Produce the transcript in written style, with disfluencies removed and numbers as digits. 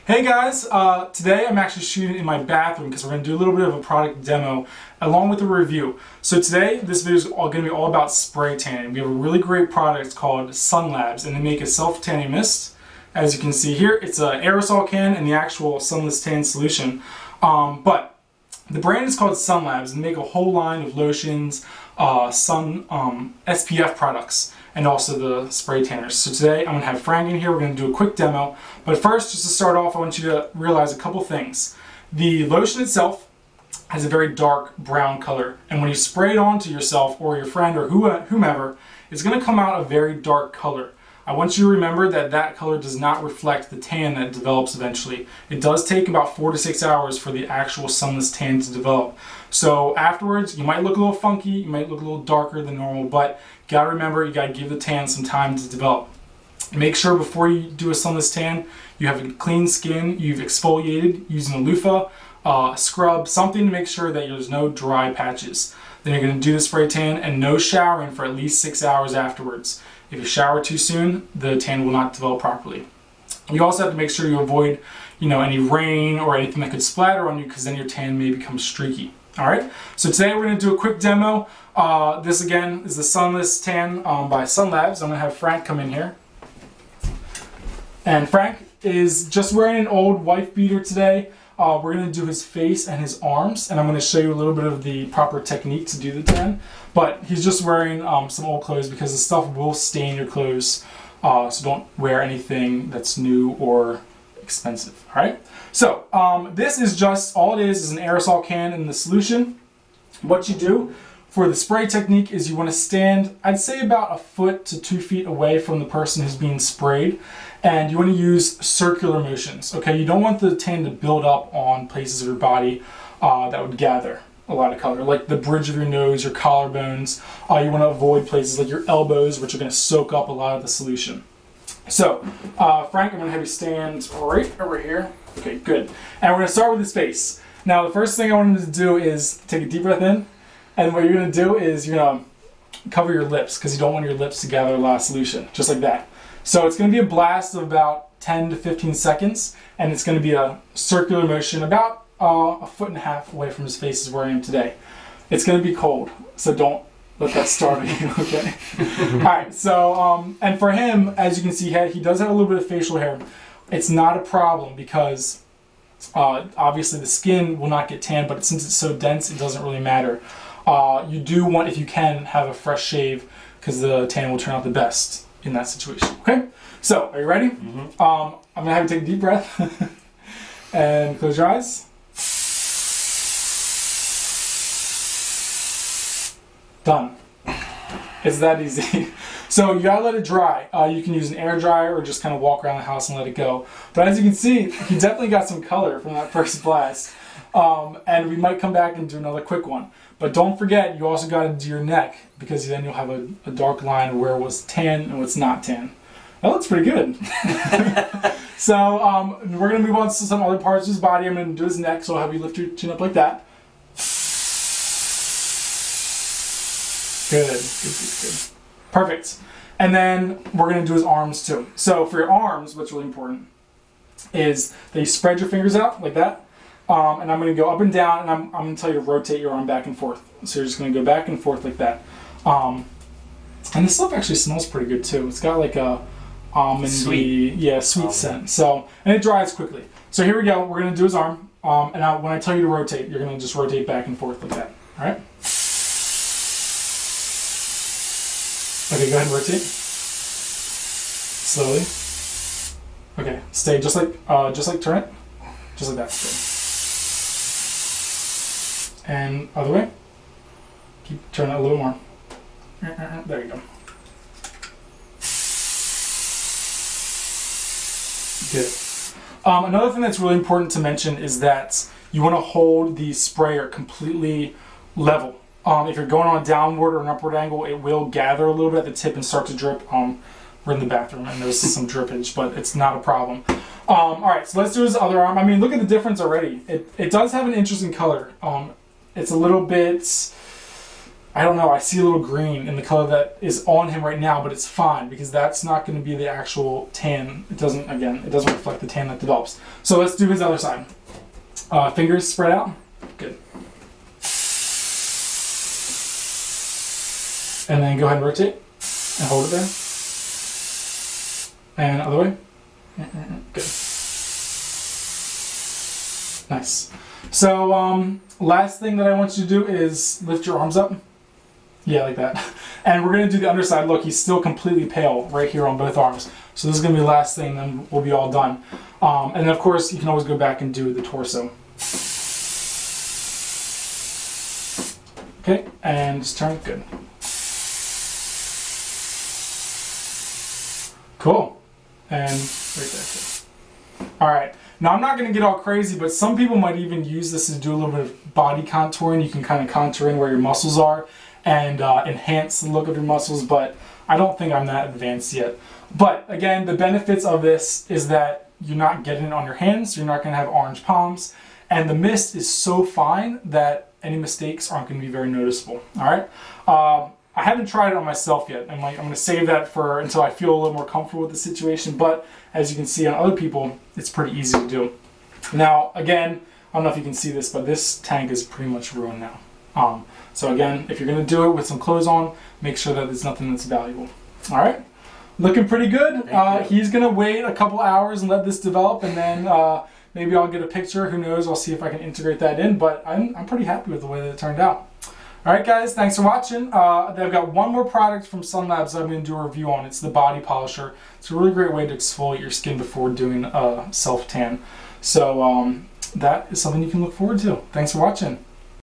Hey guys, today I'm actually shooting in my bathroom because we're going to do a little bit of a product demo along with a review. So today this video is going to be all about spray tanning. We have a really great product called Sun Labs and they make a self-tanning mist. As you can see here, it's an aerosol can and the actual sunless tan solution. But the brand is called Sun Labs and they make a whole line of lotions, SPF products, and also the spray tanners. So today I'm going to have Frank in here. We're going to do a quick demo. But first, just to start off, I want you to realize a couple things. The lotion itself has a very dark brown color, and when you spray it onto yourself or your friend or whomever, it's going to come out a very dark color. I want you to remember that that color does not reflect the tan that develops eventually. It does take about 4 to 6 hours for the actual sunless tan to develop. So afterwards, you might look a little funky, you might look a little darker than normal, but you gotta remember, you gotta give the tan some time to develop. Make sure before you do a sunless tan, you have a clean skin, you've exfoliated using a loofah, scrub, something to make sure that there's no dry patches. Then you're gonna do the spray tan and no showering for at least 6 hours afterwards. If you shower too soon, the tan will not develop properly. You also have to make sure you avoid, any rain or anything that could splatter on you, because then your tan may become streaky. All right. So today we're going to do a quick demo. This again is the Sunless Tan by Sun Labs. I'm going to have Frank come in here, and Frank is just wearing an old wife beater today. We're going to do his face and his arms, and I'm going to show you a little bit of the proper technique to do the tan. But he's just wearing some old clothes because the stuff will stain your clothes, so don't wear anything that's new or expensive. All right. So this is just, all it is an aerosol can in the solution. What you do for the spray technique is you want to stand, I'd say about 1 foot to 2 feet away from the person who's being sprayed, and you want to use circular motions. Okay, you don't want the tan to build up on places of your body that would gather a lot of color, like the bridge of your nose, your collarbones. You want to avoid places like your elbows, which are going to soak up a lot of the solution. So, Frank, I'm going to have you stand right over here. Okay, good. And we're going to start with his face. Now, the first thing I want him to do is take a deep breath in, and what you're going to do is you're going to cover your lips, because you don't want your lips to gather a lot of solution, just like that. So it's going to be a blast of about 10 to 15 seconds, and it's going to be a circular motion about 1.5 foot away from his face is where I am today. It's going to be cold, so don't let that startle you, okay? Alright, so, and for him, as you can see, he does have a little bit of facial hair. It's not a problem because obviously the skin will not get tan, but since it's so dense, it doesn't really matter. You do want, if you can, have a fresh shave, because the tan will turn out the best in that situation, okay? So, are you ready? Mm-hmm. I'm going to have you take a deep breath and close your eyes. Done. It's that easy. So you gotta let it dry. You can use an air dryer or just kind of walk around the house and let it go. But as you can see, he definitely got some color from that first blast. And we might come back and do another quick one. But don't forget, you also gotta do your neck, because then you'll have a dark line of where it was tan and what's not tan. That looks pretty good. So we're gonna move on to some other parts of his body. I'm gonna do his neck, so I'll have you lift your chin up like that. Good. Perfect. And then we're going to do his arms too. So for your arms, what's really important is that you spread your fingers out like that. And I'm going to go up and down, and I'm going to tell you to rotate your arm back and forth. So you're just going to go back and forth like that. And this stuff actually smells pretty good too. It's got like a almondy, sweet scent. So, and it dries quickly. So here we go. We're going to do his arm. And when I tell you to rotate, you're going to just rotate back and forth like that. All right? Okay, go ahead and rotate. Slowly. Okay, stay just like turn it. Just like that. Good. And other way. Keep turning it a little more. There you go. Good. Another thing that's really important to mention is that you want to hold the sprayer completely level. If you're going on a downward or an upward angle, it will gather a little bit at the tip and start to drip. We're in the bathroom and there's some drippage, but it's not a problem. Alright, so let's do his other arm. I mean, look at the difference already. It does have an interesting color. It's a little bit I don't know, I see a little green in the color that is on him right now, but it's fine because that's not going to be the actual tan. It doesn't, again, it doesn't reflect the tan that develops. So let's do his other side. Fingers spread out. Good. And then go ahead and rotate and hold it there. And other way. Good. Nice. So last thing that I want you to do is lift your arms up. Yeah, like that. And we're going to do the underside. Look, he's still completely pale right here on both arms. So this is going to be the last thing, then we'll be all done. And then of course, you can always go back and do the torso. Okay, and just turn it. Good. Cool. And right there too. Alright, now I'm not going to get all crazy, but some people might even use this to do a little bit of body contouring. You can kind of contour in where your muscles are and enhance the look of your muscles, but I don't think I'm that advanced yet. But again, the benefits of this is that you're not getting it on your hands, you're not going to have orange palms, and the mist is so fine that any mistakes aren't going to be very noticeable. Alright? I haven't tried it on myself yet. I'm going to save that for until I feel a little more comfortable with the situation, but as you can see on other people, it's pretty easy to do. Now, again, I don't know if you can see this, but this tank is pretty much ruined now. So again, if you're going to do it with some clothes on, make sure that there's nothing that's valuable. Alright? Looking pretty good. He's going to wait a couple hours and let this develop, and then maybe I'll get a picture. Who knows? I'll see if I can integrate that in, but I'm pretty happy with the way that it turned out. Alright guys, thanks for watching. I've got one more product from Sun Labs that I'm going to do a review on. It's the body polisher. It's a really great way to exfoliate your skin before doing self-tan. So that is something you can look forward to. Thanks for watching.